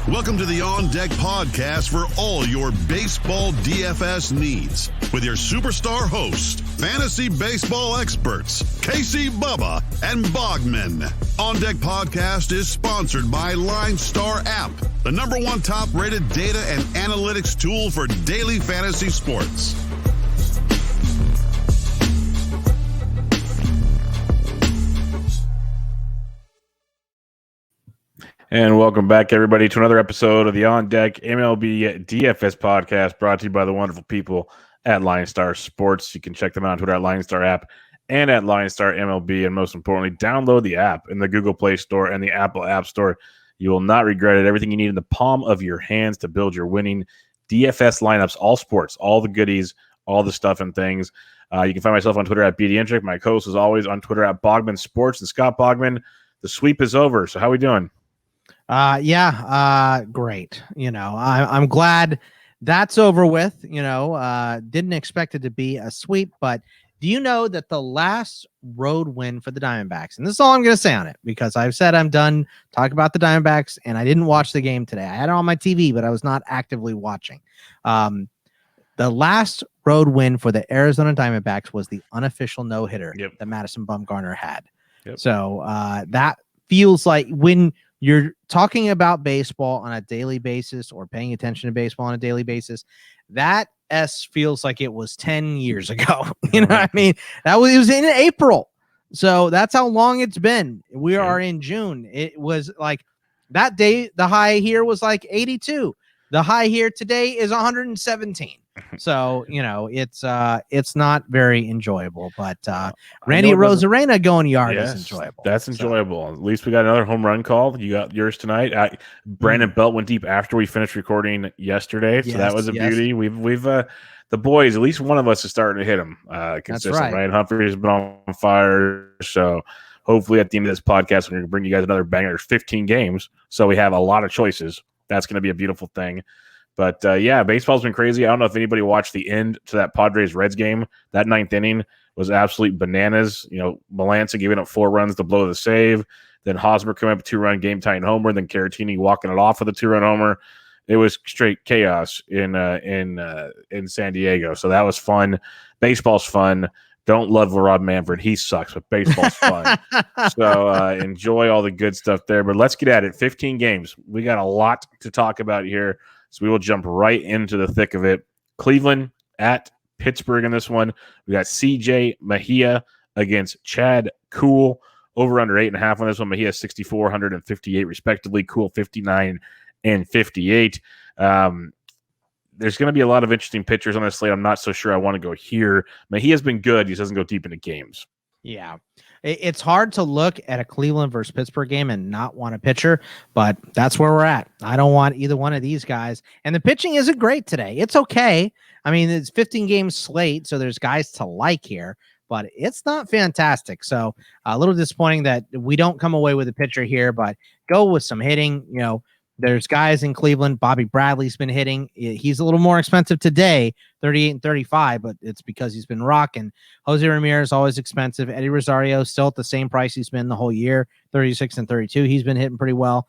Welcome to the On Deck podcast for all your baseball DFS needs with your superstar host, fantasy baseball experts, Casey, Bubba, and Bogman. On Deck podcast is sponsored by LineStar app, the #1 top-rated data and analytics tool for daily fantasy sports. And welcome back, everybody, to another episode of the On Deck MLB DFS podcast, brought to you by the wonderful people at LineStar Sports. You can check them out on Twitter at LineStar app and at LineStar MLB. And most importantly, download the app in the Google Play Store and the Apple App Store. You will not regret it. Everything you need in the palm of your hands to build your winning DFS lineups, all sports, all the goodies, all the stuff and things. You can find myself on Twitter at BDentric. My co-host is always on Twitter at Bogman Sports. And Scott Bogman, the sweep is over. So how are we doing? Great. I'm glad that's over with. Didn't expect it to be a sweep, but do you know that the last road win for the Diamondbacks, and this is all I'm going to say on it because I've said I'm done talking about the Diamondbacks and I didn't watch the game today. I had it on my TV, but I was not actively watching. The last road win for the Arizona Diamondbacks was the unofficial no-hitter that Madison Bumgarner had. So that feels like when you're talking about baseball on a daily basis or paying attention to baseball on a daily basis, that feels like it was 10 years ago. You know what I mean? It was in April. So that's how long it's been. We are in June. It was like that day, the high here was like 82. The high here today is 117. So, it's not very enjoyable, but Randy Rosarena going yard is enjoyable. That's enjoyable. At least we got another home run call. You got yours tonight. Brandon Belt went deep after we finished recording yesterday. So that was a beauty. We've the boys, at least one of us is starting to hit them consistently. Right. Ryan Humphrey's been on fire. So hopefully at the end of this podcast, we're going to bring you guys another banger. There's 15 games. So we have a lot of choices. That's going to be a beautiful thing. But, baseball's been crazy. I don't know if anybody watched the end to that Padres-Reds game. That ninth inning was absolute bananas. Melanson giving up 4 runs to blow the save. Then Hosmer coming up a 2-run game-tying homer. Then Caratini walking it off with a 2-run homer. It was straight chaos in San Diego. So that was fun. Baseball's fun. Don't love Rob Manfred. He sucks, but baseball's fun. So enjoy all the good stuff there. But let's get at it. 15 games. We got a lot to talk about here. So we will jump right into the thick of it. Cleveland at Pittsburgh in this one. We got CJ Mejia against Chad Kuhl. Over under 8.5 on this one. Mejia 64, 158 respectively. Kuhl 59 and 58. There's going to be a lot of interesting pitchers on this slate. I'm not so sure I want to go here. Mejia's been good. He doesn't go deep into games. Yeah. It's hard to look at a Cleveland versus Pittsburgh game and not want a pitcher, but that's where we're at. I don't want either one of these guys. And the pitching isn't great today. It's okay. I mean, it's 15 game slate, so there's guys to like here, but it's not fantastic. So a little disappointing that we don't come away with a pitcher here, but go with some hitting. There's guys in Cleveland. Bobby Bradley's been hitting. He's a little more expensive today, 38 and 35, but it's because he's been rocking. Jose Ramirez, always expensive. Eddie Rosario, still at the same price he's been the whole year, 36 and 32. He's been hitting pretty well.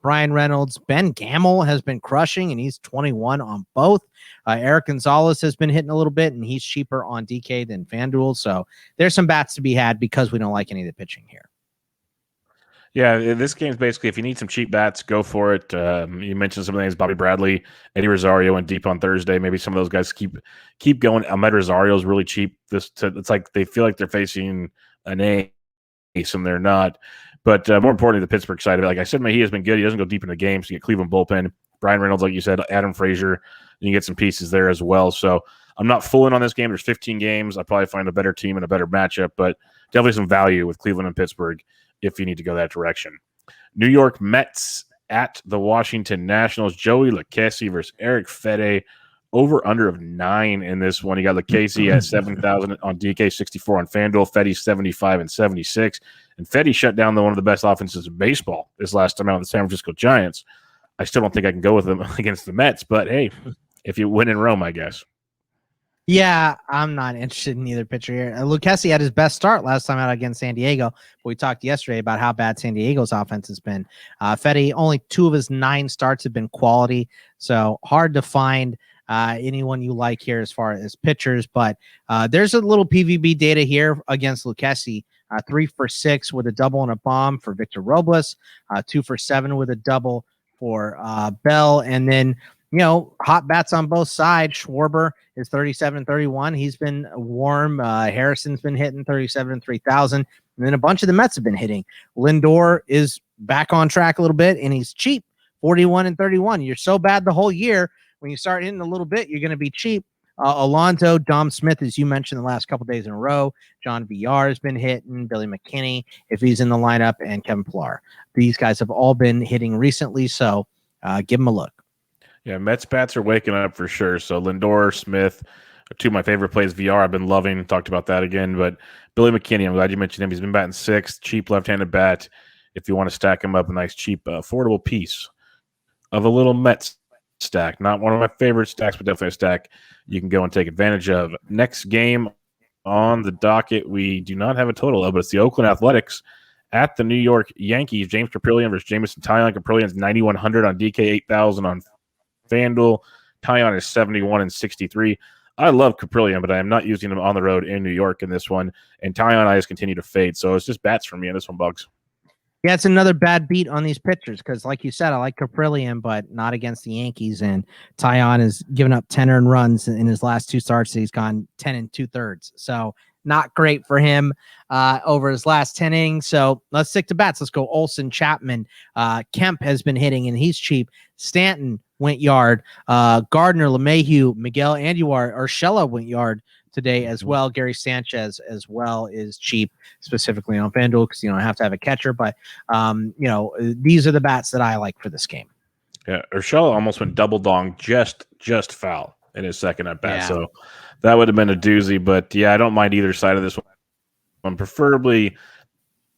Brian Reynolds, Ben Gamel has been crushing, and he's 21 on both. Eric Gonzalez has been hitting a little bit, and he's cheaper on DK than FanDuel. So there's some bats to be had because we don't like any of the pitching here. Yeah, this game's basically, if you need some cheap bats, go for it. You mentioned some of the names, Bobby Bradley, Eddie Rosario went deep on Thursday. Maybe some of those guys keep going. Ahmed Rosario is really cheap. It's like they feel like they're facing an ace, and they're not. But more importantly, the Pittsburgh side of it, like I said, he has been good. He doesn't go deep into games. You get Cleveland bullpen, Brian Reynolds, like you said, Adam Frazier. You get some pieces there as well. So I'm not full in on this game. There's 15 games. I'll probably find a better team and a better matchup, but definitely some value with Cleveland and Pittsburgh if you need to go that direction. New York Mets at the Washington Nationals. Joey Lucchesi versus Eric Fede. Over under of 9 in this one. You got Lucchesi at 7,000 on DK, 64 on FanDuel. Fede 75 and 76. And Fede shut down one of the best offenses in baseball this last time out with the San Francisco Giants. I still don't think I can go with them against the Mets, but hey, if you win in Rome, I guess. Yeah, I'm not interested in either pitcher here. Lucchesi had his best start last time out against San Diego. We talked yesterday about how bad San Diego's offense has been. Fetty, only 2 of his 9 starts have been quality, so hard to find anyone you like here as far as pitchers. But there's a little PVB data here against Lucchesi. 3 for 6 with a double and a bomb for Victor Robles. 2 for 7 with a double for Bell, and then hot bats on both sides. Schwarber is 37-31. He's been warm. Harrison's been hitting 37 3,000. And then a bunch of the Mets have been hitting. Lindor is back on track a little bit, and he's cheap, 41-31. You're so bad the whole year. When you start hitting a little bit, you're going to be cheap. Alonso, Dom Smith, as you mentioned the last couple days in a row. John Villar has been hitting. Billy McKinney, if he's in the lineup, and Kevin Pillar. These guys have all been hitting recently, so give them a look. Yeah, Mets bats are waking up for sure. So Lindor, Smith, 2 of my favorite plays. VR, I've been loving. Talked about that again. But Billy McKinney, I'm glad you mentioned him. He's been batting 6th, cheap left-handed bat. If you want to stack him up, a nice, cheap, affordable piece of a little Mets stack. Not one of my favorite stacks, but definitely a stack you can go and take advantage of. Next game on the docket, we do not have a total of, but it's the Oakland Athletics at the New York Yankees. James Kaprielian versus Jameson Taillon. Kaprielian's 9,100 on DK, 8,000 on FanDuel. Taillon is 71 and 63. I love Kaprielian, but I am not using him on the road in New York in this one. And Taillon I just continue to fade. So it's just bats for me in this one, Bugs. Yeah, it's another bad beat on these pitchers because, like you said, I like Kaprielian, but not against the Yankees. And Taillon has given up 10 earned runs in his last 2 starts. He's gone 10 2/3. So not great for him over his last 10 innings. So let's stick to bats. Let's go Olsen, Chapman. Kemp has been hitting, and he's cheap. Stanton went yard. Gardner, LeMahieu, Miguel Andujar, Urshela went yard today as well. Gary Sanchez as well is cheap, specifically on FanDuel because you don't have to have a catcher. But, these are the bats that I like for this game. Yeah, Urshela almost went double dong, just foul in his second at bat. Yeah. So that would have been a doozy. But, yeah, I don't mind either side of this one. Preferably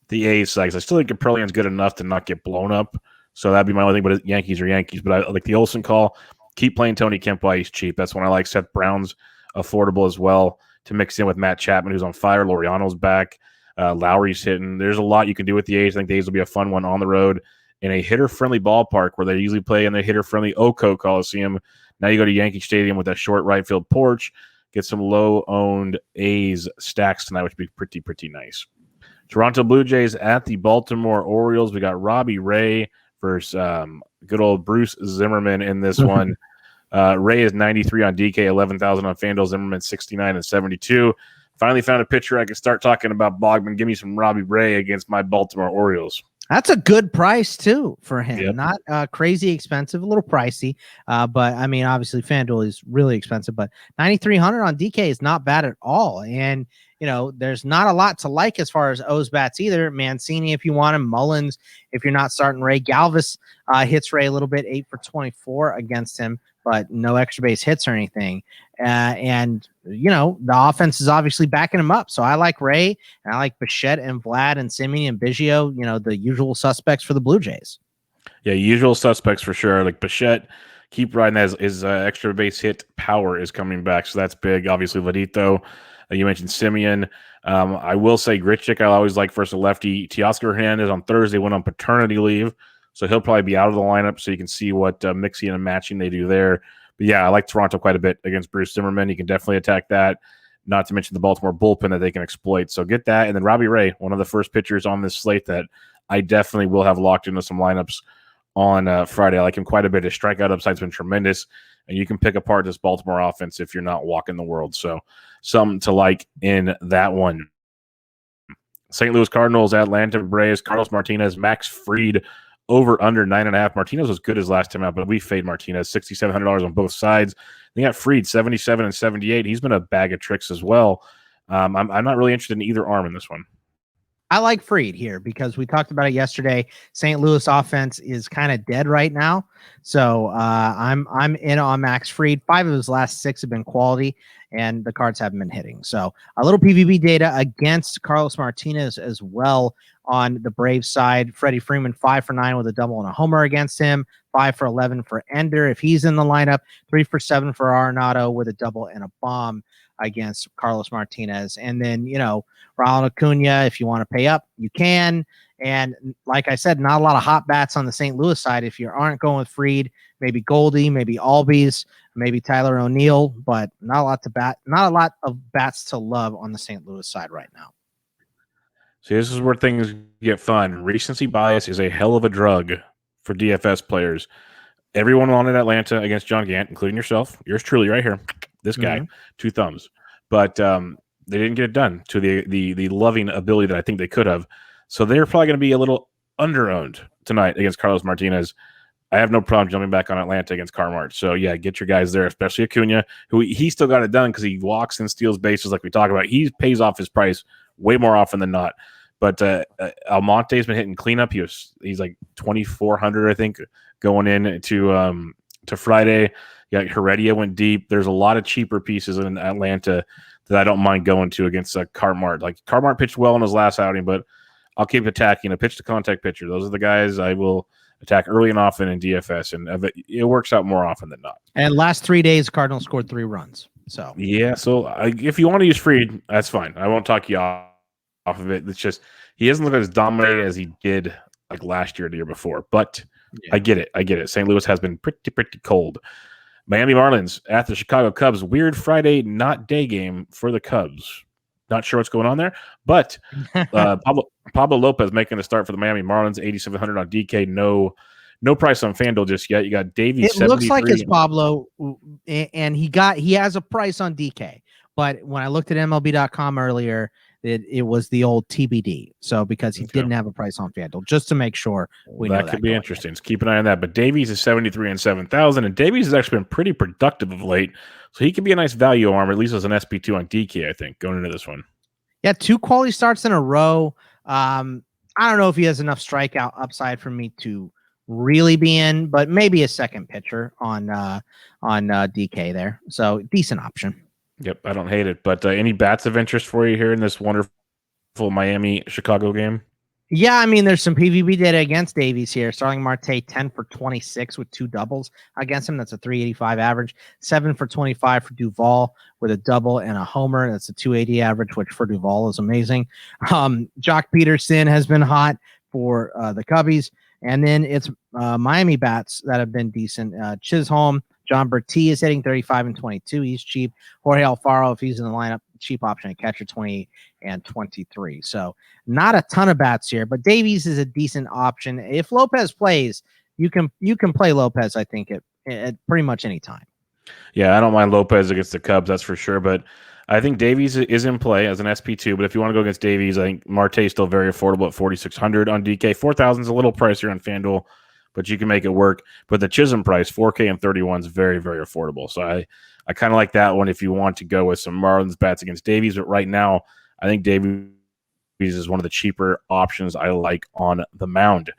the A's side. I still think Kaprielian's good enough to not get blown up. So that'd be my only thing, but Yankees are Yankees. But I like the Olsen call. Keep playing Tony Kemp while he's cheap. That's when I like. Seth Brown's affordable as well to mix in with Matt Chapman, who's on fire. Laureano's back. Lowry's hitting. There's a lot you can do with the A's. I think the A's will be a fun one on the road in a hitter-friendly ballpark where they usually play in the hitter-friendly Oco Coliseum. Now you go to Yankee Stadium with that short right field porch. Get some low-owned A's stacks tonight, which would be pretty nice. Toronto Blue Jays at the Baltimore Orioles. We got Robby Ray versus good old Bruce Zimmerman in this one. Ray is 93 on DK, 11,000 on FanDuel. Zimmerman 69 and 72. Finally found a pitcher I can start talking about. Bogman, give me some Robby Ray against my Baltimore Orioles. That's a good price too for him. Yep. Not crazy expensive, a little pricey. But I mean, obviously FanDuel is really expensive, but 9,300 on DK is not bad at all. And there's not a lot to like as far as O's bats either. Mancini, if you want him, Mullins, if you're not starting Ray. Galvis hits Ray a little bit, 8 for 24 against him, but no extra base hits or anything. And the offense is obviously backing him up. So I like Ray, and I like Bichette and Vlad and Simeon and Biggio, the usual suspects for the Blue Jays. Yeah, usual suspects for sure. Like Bichette, keep riding that. His extra base hit power is coming back, so that's big. Obviously, Vladito. You mentioned Simeon. I will say Grichuk I always like versus a lefty. Teoscar Hernandez on Thursday went on paternity leave, so he'll probably be out of the lineup, so you can see what mixing and matching they do there. But, yeah, I like Toronto quite a bit against Bruce Zimmerman. You can definitely attack that, not to mention the Baltimore bullpen that they can exploit. So get that. And then Robby Ray, one of the first pitchers on this slate that I definitely will have locked into some lineups on Friday. I like him quite a bit. His strikeout upside's been tremendous, and you can pick apart this Baltimore offense if you're not walking the world. So something to like in that one. St. Louis Cardinals, Atlanta Braves, Carlos Martinez, Max Fried, over under 9.5. Martinez was good his last time out, but we fade Martinez, $6,700 on both sides. They got Fried, 77 and 78. He's been a bag of tricks as well. I'm not really interested in either arm in this one. I like Fried here because we talked about it yesterday. St. Louis offense is kind of dead right now. So I'm in on Max Fried. 5 of his last 6 have been quality. and the cards haven't been hitting. So a little PVB data against Carlos Martinez as well on the Braves side. Freddie Freeman 5 for 9 with a double and a homer against him. 5 for 11 for Ender if he's in the lineup. 3 for 7 for Arenado with a double and a bomb against Carlos Martinez. And then, Ronald Acuna, if you want to pay up, you can. And like I said, not a lot of hot bats on the St. Louis side. If you aren't going with Fried, maybe Goldie, maybe Albies, maybe Tyler O'Neill, but not a lot of bats to love on the St. Louis side right now. See, this is where things get fun. Recency bias is a hell of a drug for DFS players. Everyone wanted Atlanta against John Gant, including yourself. Yours truly right here. This guy, 2 thumbs. But they didn't get it done to the loving ability that I think they could have. So they're probably going to be a little under-owned tonight against Carlos Martinez. I have no problem jumping back on Atlanta against Carmart. So, yeah, get your guys there, especially Acuna, who he still got it done because he walks and steals bases like we talk about. He pays off his price way more often than not. But Almonte's been hitting cleanup. He's like 2,400, I think, going in to Friday. Yeah, Heredia went deep. There's a lot of cheaper pieces in Atlanta that I don't mind going to against Carmart. Like Carmart pitched well in his last outing, but I'll keep attacking a pitch-to-contact pitcher. Those are the guys I will attack early and often in DFS, and it works out more often than not. And last 3 days, Cardinals scored 3 runs. So yeah, if you want to use Fried, that's fine. I won't talk you off of it. It's just he doesn't look as dominated as he did like last year or the year before. But yeah. I get it. St. Louis has been pretty cold. Miami Marlins at the Chicago Cubs. Weird Friday, not day game for the Cubs. Not sure what's going on there, but Pablo Lopez making a start for the Miami Marlins, 8,700 on DK. No price on FanDuel just yet. You got Davies. It looks like it's Pablo, and he has a price on DK. But when I looked at MLB.com earlier, it was the old TBD. So because he didn't have a price on FanDuel, just to make sure we know that could be interesting. So keep an eye on that. But Davies is 73 and 7,000, and Davies has actually been pretty productive of late. So he could be a nice value arm, at least as an SP2 on DK, I think, going into this one. Yeah, 2 quality starts in a row. I don't know if he has enough strikeout upside for me to really be in, but maybe a second pitcher on DK there. So decent option. Yep, I don't hate it. But any bats of interest for you here in this wonderful Miami-Chicago game? Yeah, I mean, there's some PVB data against Davies here. Starling Marte, 10 for 26 with 2 doubles against him. That's a 385 average. 7 for 25 for Duvall with a double and a homer. That's a 280 average, which for Duvall is amazing. Jock Peterson has been hot for the Cubbies. And then it's Miami bats that have been decent. Chisholm, John Berti is hitting 35 and 22. He's cheap. Jorge Alfaro, if he's in the lineup, cheap option at catcher, 28 and 23. So not a ton of bats here, but Davies is a decent option. If Lopez plays, you can play Lopez, I think, at pretty much any time. Yeah, I don't mind Lopez against the Cubs, that's for sure. But I think Davies is in play as an SP2. But if you want to go against Davies, I think Marte is still very affordable at 4,600 on DK. 4,000 is a little pricier on FanDuel, but you can make it work. But the Chisholm price, 4K and 31 is very, very affordable. So I kind of like that one if you want to go with some Marlins bats against Davies. But right now, I think Davies is one of the cheaper options I like on the mound.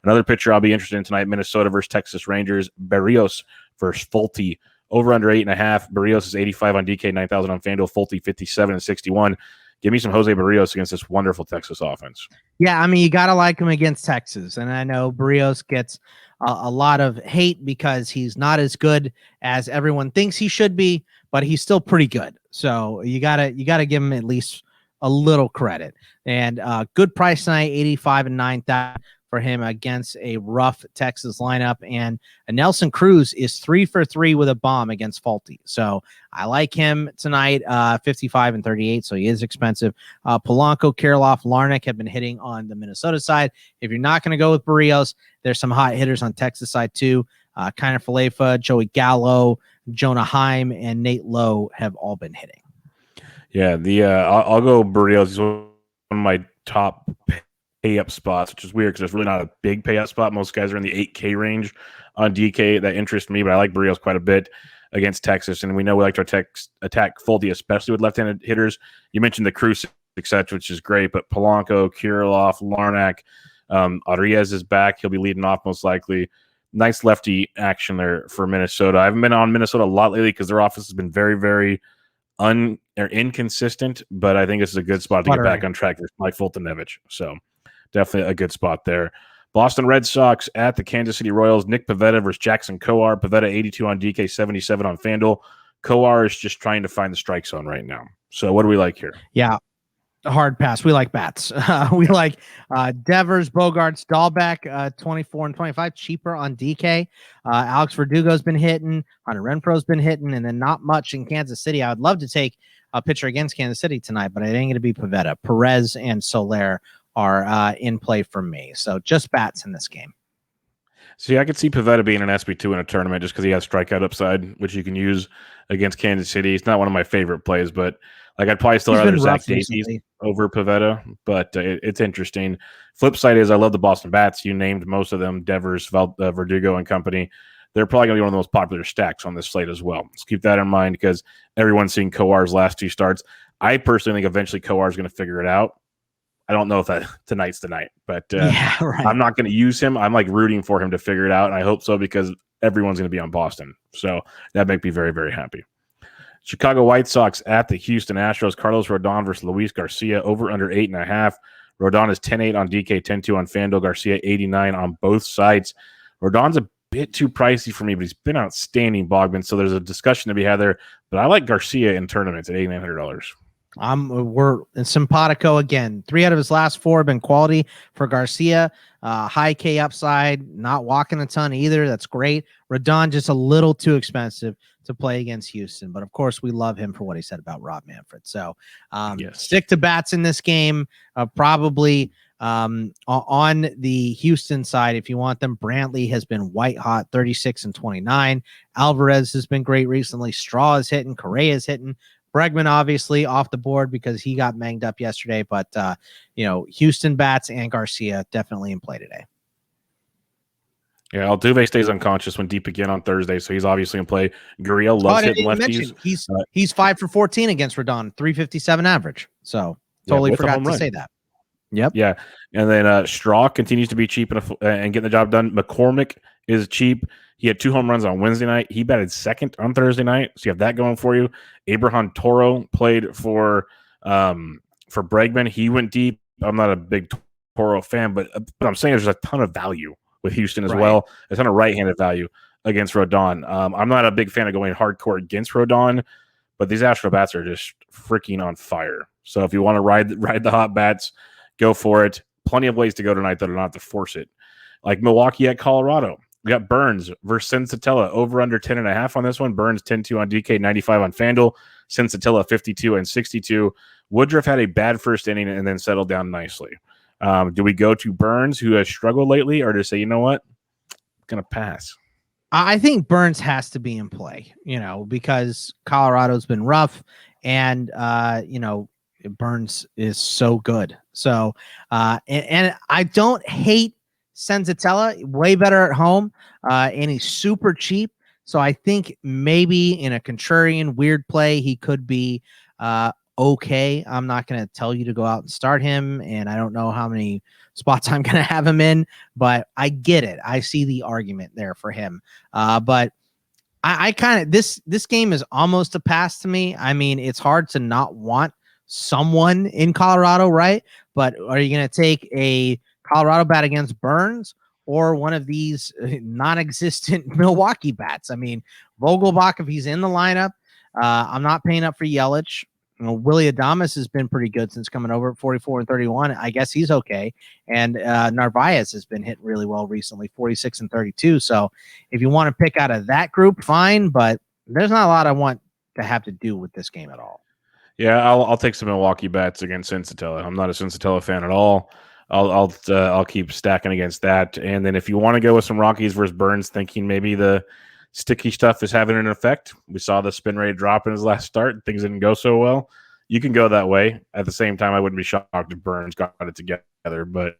Another pitcher I'll be interested in tonight, Minnesota versus Texas Rangers. Berrios versus Fulte. Over under 8.5. Berrios is 85 on DK, 9,000 on FanDuel. Fulte 57 and 61. Give me some Jose Berrios against this wonderful Texas offense. Yeah, I mean, you got to like him against Texas. And I know Berrios gets a lot of hate because he's not as good as everyone thinks he should be, but he's still pretty good. So you gotta give him at least a little credit. And good price tonight, 85 and 9,000 for him against a rough Texas lineup. And Nelson Cruz is 3 for 3 with a bomb against Fulte. So I like him tonight, 55 and 38. So he is expensive. Polanco, Kirilloff, Larnach have been hitting on the Minnesota side. If you're not going to go with Berrios, there's some hot hitters on Texas side too. Kiner Falefa, Joey Gallo, Jonah Heim, and Nate Lowe have all been hitting. Yeah, I'll go Berrios. He's one of my top pay-up spots, which is weird because there's really not a big pay-up spot. Most guys are in the 8K range on DK. That interests me, but I like Berrios quite a bit against Texas, and we know we like to attack Fulte, especially with left-handed hitters. You mentioned the Cruz, etc., which is great, but Polanco, Kirilloff, Larnach, Arias is back. He'll be leading off most likely. Nice lefty action there for Minnesota. I haven't been on Minnesota a lot lately because their offense has been very, very inconsistent, but I think this is a good spot to get back on track. There's Mike Fultonevich, so definitely a good spot there. Boston Red Sox at the Kansas City Royals. Nick Pivetta versus Jackson Kowar. Pivetta 82 on DK, 77 on FanDuel. Kowar is just trying to find the strike zone right now. So what do we like here? Yeah, hard pass. We like bats. We like Devers, Bogarts, Dahlbeck, 24 and 25, cheaper on DK. Alex Verdugo's been hitting. Hunter Renfro's been hitting, and then not much in Kansas City. I would love to take a pitcher against Kansas City tonight, but it ain't going to be Pivetta. Perez and Soler are in play for me. So just bats in this game. See, I could see Pivetta being an SB2 in a tournament just because he has strikeout upside, which you can use against Kansas City. It's not one of my favorite plays, but like I'd probably still rather Zach Davies over Pivetta, but it's interesting. Flip side is I love the Boston Bats. You named most of them, Devers, Verdugo, and company. They're probably going to be one of the most popular stacks on this slate as well. So keep that in mind because everyone's seen Kowar's last 2 starts. I personally think eventually Kowar's going to figure it out. I don't know if tonight's the night, but right. I'm not going to use him. I'm like rooting for him to figure it out, and I hope so because everyone's going to be on Boston. So that makes me very, very happy. Chicago White Sox at the Houston Astros. Carlos Rodon versus Luis Garcia, over under 8.5. Rodon is 10-8 on DK, 10-2 on FanDuel. Garcia 89 on both sides. Rodon's a bit too pricey for me, but he's been outstanding, Bogman. So there's a discussion to be had there. But I like Garcia in tournaments at $8,900. We're in simpatico again. 3 out of his last 4 have been quality for Garcia. High K upside, not walking a ton either. That's great. Rodon just a little too expensive to play against Houston, but of course we love him for what he said about Rob Manfred. So stick to bats in this game. Probably on the Houston side, if you want them, Brantley has been white hot, 36 and 29. Alvarez has been great recently. Straw is hitting. Correa is hitting. Bregman obviously off the board because he got manged up yesterday, but Houston bats and Garcia definitely in play today. Yeah, Altuve stays unconscious when deep again on Thursday, so he's obviously in play. Gurriel loves hitting lefties. He's 5 for 14 against Rodon, 357 average. So totally forgot to say that. Yep. Yeah, and then Straw continues to be cheap and getting the job done. McCormick is cheap. He had 2 home runs on Wednesday night. He batted second on Thursday night, so you have that going for you. Abraham Toro played for Bregman. He went deep. I'm not a big Toro fan, but I'm saying there's a ton of value with Houston as well. A ton of right-handed value against Rodon. I'm not a big fan of going hardcore against Rodon, but these Astro bats are just freaking on fire. So if you want to ride the hot bats, go for it. Plenty of ways to go tonight that are not to force it. Like Milwaukee at Colorado. We got Burns versus Sensatella, over under 10.5 on this one. Burns 10-2 on DK, 95 on FanDuel. Sensatella 52 and 62. Woodruff had a bad first inning and then settled down nicely. Do we go to Burns, who has struggled lately, or to say, you know what, I'm going to pass? I think Burns has to be in play, because Colorado's been rough and, Burns is so good. So, and I don't hate Sensatella, way better at home, and he's super cheap. So I think maybe in a contrarian weird play, he could be okay. I'm not going to tell you to go out and start him, and I don't know how many spots I'm going to have him in, but I get it. I see the argument there for him. But I kind of this game is almost a pass to me. I mean, it's hard to not want someone in Colorado, right? But are you going to take a Colorado bat against Burns or one of these non-existent Milwaukee bats? I mean, Vogelbach, if he's in the lineup, I'm not paying up for Yelich. Willie Adames has been pretty good since coming over at 44 and 31. I guess he's okay. And Narvaez has been hitting really well recently, 46 and 32. So if you want to pick out of that group, fine. But there's not a lot I want to have to do with this game at all. Yeah, I'll take some Milwaukee bats against Sensatella. I'm not a Sensatella fan at all. I'll keep stacking against that. And then if you want to go with some Rockies versus Burns, thinking maybe the sticky stuff is having an effect. We saw the spin rate drop in his last start. Things didn't go so well. You can go that way. At the same time, I wouldn't be shocked if Burns got it together. But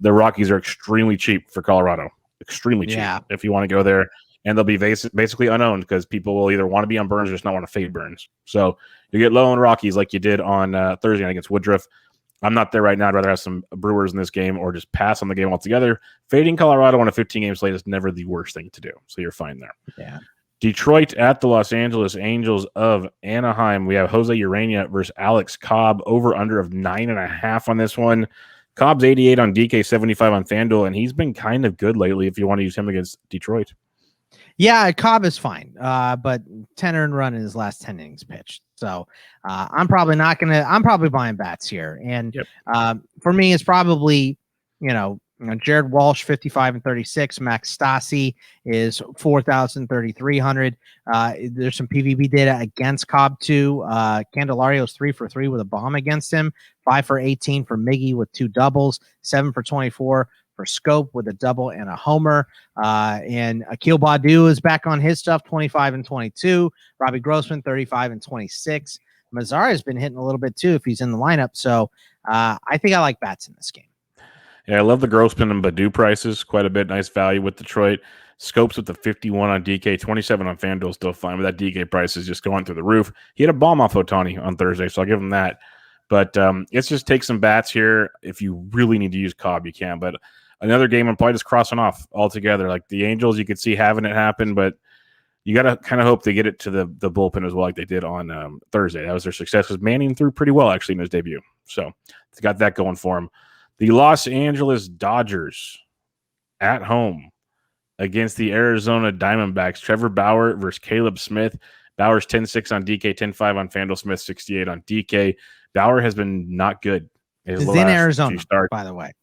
the Rockies are extremely cheap for Colorado. Extremely cheap if you want to go there. And they'll be basically unowned because people will either want to be on Burns or just not want to fade Burns. So you get low on Rockies like you did on Thursday night against Woodruff. I'm not there right now. I'd rather have some Brewers in this game or just pass on the game altogether. Fading Colorado on a 15-game slate is never the worst thing to do. So you're fine there. Yeah. Detroit at the Los Angeles Angels of Anaheim. We have Jose Uranya versus Alex Cobb. Over under of 9.5 on this one. Cobb's 88 on DK, 75 on FanDuel, and he's been kind of good lately if you want to use him against Detroit. Yeah, Cobb is fine, but 10 earned run in his last 10 innings pitched. So I'm probably buying bats here. And for me, it's probably, Jared Walsh, 55 and 36. Max Stassi is 4,000, 3,300. There's some PVB data against Cobb too. Candelario's 3 for 3 with a bomb against him. 5 for 18 for Miggy with 2 doubles. 7 for 24 for Scope with a double and a homer. And Akil Baddoo is back on his stuff, 25 and 22. Robbie Grossman, 35 and 26. Mazzara has been hitting a little bit too if he's in the lineup. So I think I like bats in this game. Yeah, I love the Grossman and Baddoo prices quite a bit. Nice value with Detroit. Scopes with the 51 on DK, 27 on FanDuel, still fine. But that DK price is just going through the roof. He had a bomb off Ohtani on Thursday, so I'll give him that. But let's just take some bats here. If you really need to use Cobb, you can. But another game I'm probably just crossing off altogether. Like the Angels, you could see having it happen, but you got to kind of hope they get it to the bullpen as well, like they did on Thursday. That was their success. Because Manning threw pretty well, actually, in his debut. So they got that going for him. The Los Angeles Dodgers at home against the Arizona Diamondbacks. Trevor Bauer versus Caleb Smith. Bauer's 10-6 on DK, 10-5 on FanDuel. Smith 68 on DK. Bauer has been not good. It's in Arizona, by the way.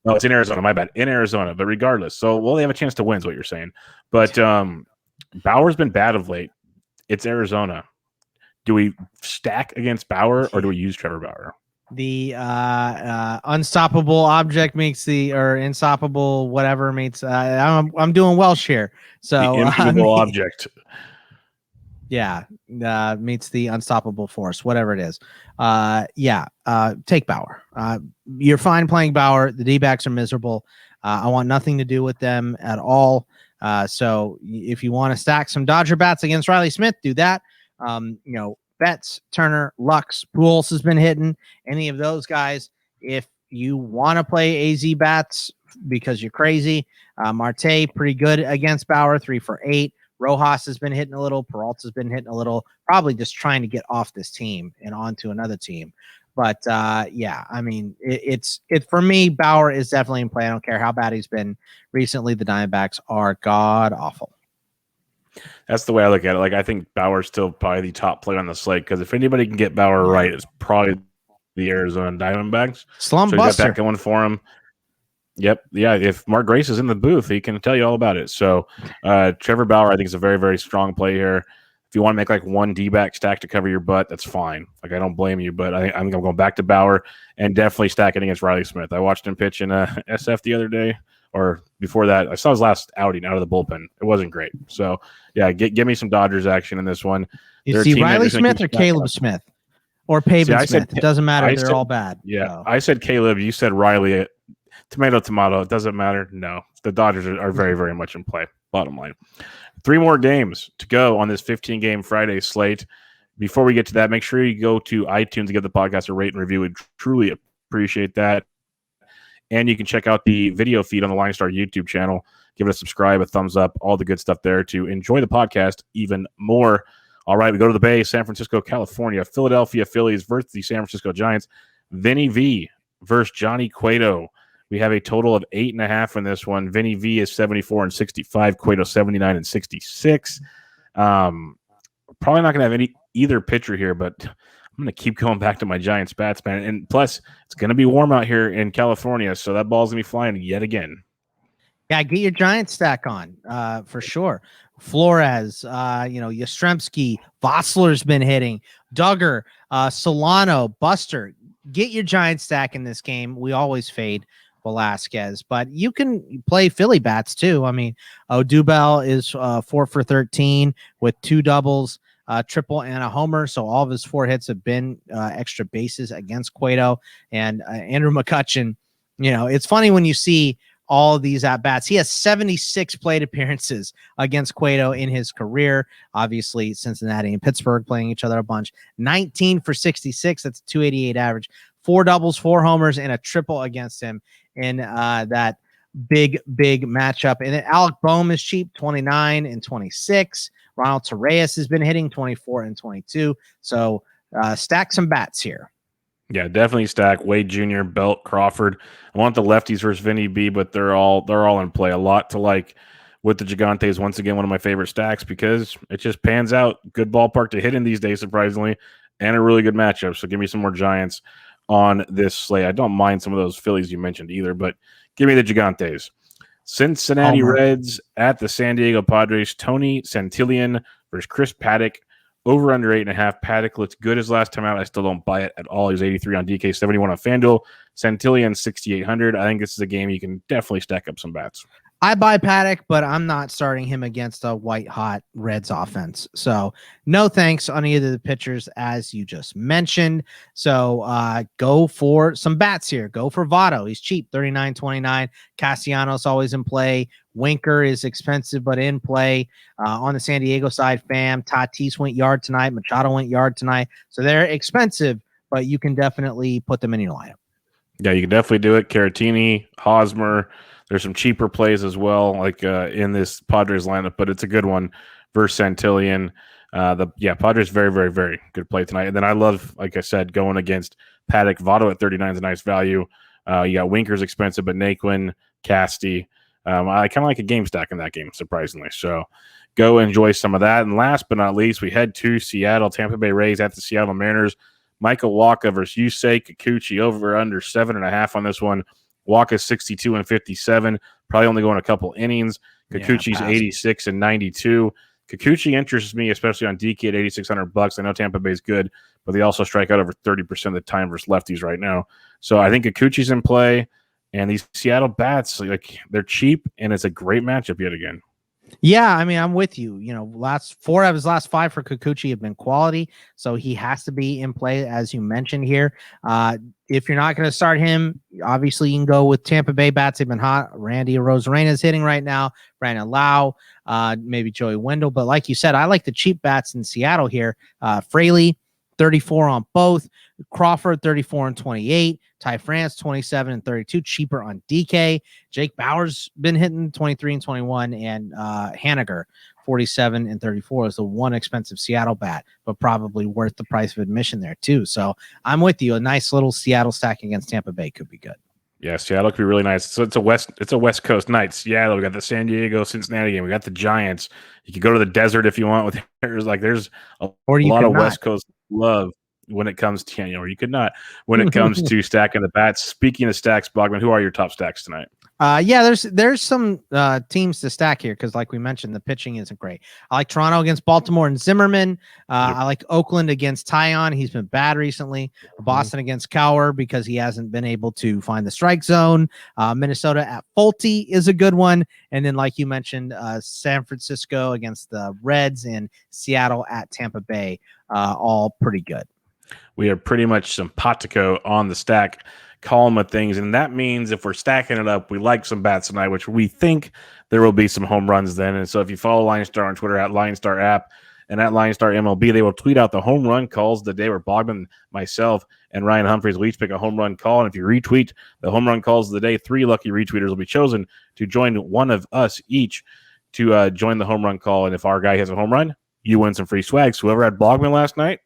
No, it's in Arizona. My bad. In Arizona, but regardless. So, they have a chance to win is what you're saying. But Bauer's been bad of late. It's Arizona. Do we stack against Bauer or do we use Trevor Bauer? The unstoppable object makes or unstoppable whatever makes. I'm doing Welsh here. So the immovable object. Yeah, meets the unstoppable force, whatever it is. Take Bauer. You're fine playing Bauer. The D-backs are miserable. I want nothing to do with them at all. So if you want to stack some Dodger bats against Riley Smith, do that. Betts, Turner, Lux, Pujols has been hitting. Any of those guys. If you want to play AZ bats because you're crazy, Marte pretty good against Bauer, 3 for 8. Rojas has been hitting a little. Peralta's been hitting a little. Probably just trying to get off this team and onto another team. But it's for me. Bauer is definitely in play. I don't care how bad he's been recently. The Diamondbacks are god awful. That's the way I look at it. Like I think Bauer's still probably the top player on the slate because if anybody can get Bauer right, it's probably the Arizona Diamondbacks. Slump so buster. Got that going for him. Yep. Yeah. If Mark Grace is in the booth, he can tell you all about it. So Trevor Bauer, I think, is a very, very strong play here. If you want to make like one D-back stack to cover your butt, that's fine. Like I don't blame you, but I'm going back to Bauer and definitely stacking against Riley Smith. I watched him pitch in SF the other day. Or before that, I saw his last outing out of the bullpen. It wasn't great. So, yeah, give me some Dodgers action in this one. You see Riley Smith or Caleb Smith? Or Pavin Smith? It doesn't matter. They're all bad. Yeah, so. I said Caleb. You said Riley. Tomato. It doesn't matter. No, the Dodgers are very, very much in play. Bottom line. 3 more games to go on this 15-game Friday slate. Before we get to that, make sure you go to iTunes and give the podcast a rate and review. We'd truly appreciate that. And you can check out the video feed on the LineStar YouTube channel. Give it a subscribe, a thumbs up, all the good stuff there to enjoy the podcast even more. All right, we go to the Bay, San Francisco, California. Philadelphia Phillies versus the San Francisco Giants. Vinny V versus Johnny Cueto. We have a total of 8.5 in this one. Vinny V is 74 and 65. Cueto 79 and 66. Probably not going to have either pitcher here, but I'm going to keep going back to my Giants bats, man. And plus, it's going to be warm out here in California, so that ball's going to be flying yet again. Yeah, get your Giants stack on for sure. Flores, Yastrzemski, Vossler's been hitting. Duggar, Solano, Buster. Get your Giants stack in this game. We always fade Velasquez, but you can play Philly bats too. I mean, Odubel is 4 for 13 with 2 doubles. Triple and a homer, so all of his 4 hits have been extra bases against Cueto. And Andrew McCutchen, it's funny when you see all of these at-bats. He has 76 plate appearances against Cueto in his career. Obviously, Cincinnati and Pittsburgh playing each other a bunch. 19 for 66, that's a 288 average. 4 doubles, 4 homers, and a triple against him in that big matchup. And then Alec Boehm is cheap, 29 and 26. Ronald Torreyes has been hitting 24 and 22. So stack some bats here. Yeah, definitely stack Wade Jr., Belt, Crawford. I want the lefties versus Vinny B, but they're all in play. A lot to like with the Gigantes. Once again, one of my favorite stacks because it just pans out. Good ballpark to hit in these days, surprisingly, and a really good matchup. So give me some more Giants on this slate. I don't mind some of those Phillies you mentioned either, but give me the Gigantes. Cincinnati Reds at the San Diego Padres. Tony Santillan versus Chris Paddock. Over under 8.5. Paddock looked good his last time out. I still don't buy it at all. He's 83 on DK, 71 on FanDuel. Santillan 6,800. I think this is a game you can definitely stack up some bats. I buy Paddock, but I'm not starting him against a white-hot Reds offense. So no thanks on either of the pitchers, as you just mentioned. So go for some bats here. Go for Votto. He's cheap, 39.29. Castellanos always in play. Winker is expensive, but in play. On the San Diego side, Pham, Tatis went yard tonight. Machado went yard tonight. So they're expensive, but you can definitely put them in your lineup. Yeah, you can definitely do it. Caratini, Hosmer. There's some cheaper plays as well, like in this Padres lineup, but it's a good one versus Santillan. Padres very, very, very good play tonight. And then I love, like I said, going against Paddock. Votto at 39 is a nice value. You got Winker's expensive, but Naquin, Casty. I kind of like a game stack in that game, surprisingly. So go enjoy some of that. And last but not least, we head to Seattle. Tampa Bay Rays at the Seattle Mariners. Michael Wacha versus Yusei Kikuchi, over under 7.5 on this one. Wacha's 62 and 57, probably only going a couple innings. Kikuchi's 86 and 92. Kikuchi interests me, especially on DK at $8,600. I know Tampa Bay's good, but they also strike out over 30% of the time versus lefties right now. So I think Kikuchi's in play, and these Seattle bats, like, they're cheap, and it's a great matchup yet again. Yeah, I mean, I'm with you. You know, last 4 of his last 5 for Kikuchi have been quality, so he has to be in play, as you mentioned here. If you're not going to start him, obviously you can go with Tampa Bay bats. They've been hot. Randy Arozarena is hitting right now. Brandon Lau, maybe Joey Wendell. But like you said, I like the cheap bats in Seattle here. Fraley, 34 on both. Crawford, 34 and 28. Ty France, 27 and 32. Cheaper on DK. Jake Bauer's been hitting 23 and 21. And Haniger, 47 and 34 is the one expensive Seattle bat, but probably worth the price of admission there too. So I'm with you. A nice little Seattle stack against Tampa Bay could be good. Yeah, Seattle could be really nice. So it's a West Coast night. Seattle, we got the San Diego, Cincinnati game. We got the Giants. You could go to the desert if you want. With there's a lot of West Coast love when it comes to, or you could not, when it comes to stacking the bats. Speaking of stacks, Bogman, who are your top stacks tonight? There's some teams to stack here because, like we mentioned, the pitching isn't great. I like Toronto against Baltimore and Zimmerman. I like Oakland against Tyon. He's been bad recently. Boston against Cowher because he hasn't been able to find the strike zone. Minnesota at Fulte is a good one. And then, like you mentioned, San Francisco against the Reds and Seattle at Tampa Bay, all pretty good. We are pretty much simpatico on the stack column of things, and that means if we're stacking it up, we like some bats tonight, which we think there will be some home runs then. And so if you follow LineStar on Twitter at LineStar app and at LineStar MLB, they will tweet out the home run calls the day where Bogman, myself, and Ryan Humphreys will each pick a home run call. And if you retweet the home run calls of the day, 3 lucky retweeters will be chosen to join one of us each to join the home run call. And if our guy has a home run, you win some free swag. So whoever had Bogman last night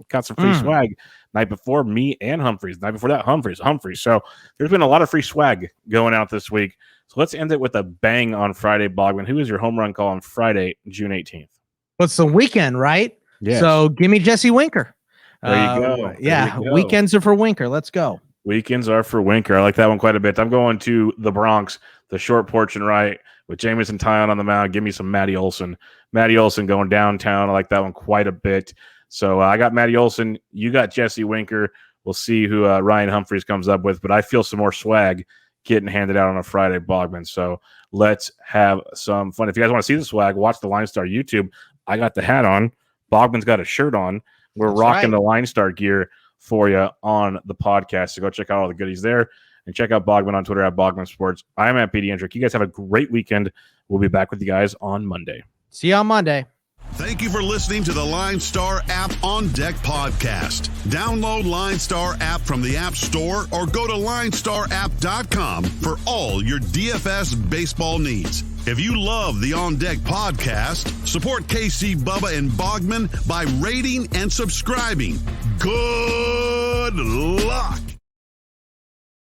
got some free swag. Night before, me and Humphreys. Night before that, Humphreys. So there's been a lot of free swag going out this week. So let's end it with a bang on Friday, Bogman. Who is your home run call on Friday, June 18th? Well, it's the weekend, right? Yes. So give me Jesse Winker. There you go. Yeah, weekends are for Winker. Let's go. Weekends are for Winker. I like that one quite a bit. I'm going to the Bronx, the short porch and right, with Jamison Tyon on the mound. Give me some Matty Olson. Matty Olson going downtown. I like that one quite a bit. So I got Matty Olson. You got Jesse Winker. We'll see who Ryan Humphreys comes up with. But I feel some more swag getting handed out on a Friday, Bogman. So let's have some fun. If you guys want to see the swag, watch the LineStar YouTube. I got the hat on. Bogman's got a shirt on. We're rocking the LineStar gear for you on the podcast. So go check out all the goodies there. And check out Bogman on Twitter at Bogman Sports. I'm at PD Hendrick. You guys have a great weekend. We'll be back with you guys on Monday. See you on Monday. Thank you for listening to the LineStar app On Deck podcast. Download LineStar app from the App Store or go to linestarapp.com for all your DFS baseball needs. If you love the On Deck podcast, support KC, Bubba, and Bogman by rating and subscribing. Good luck.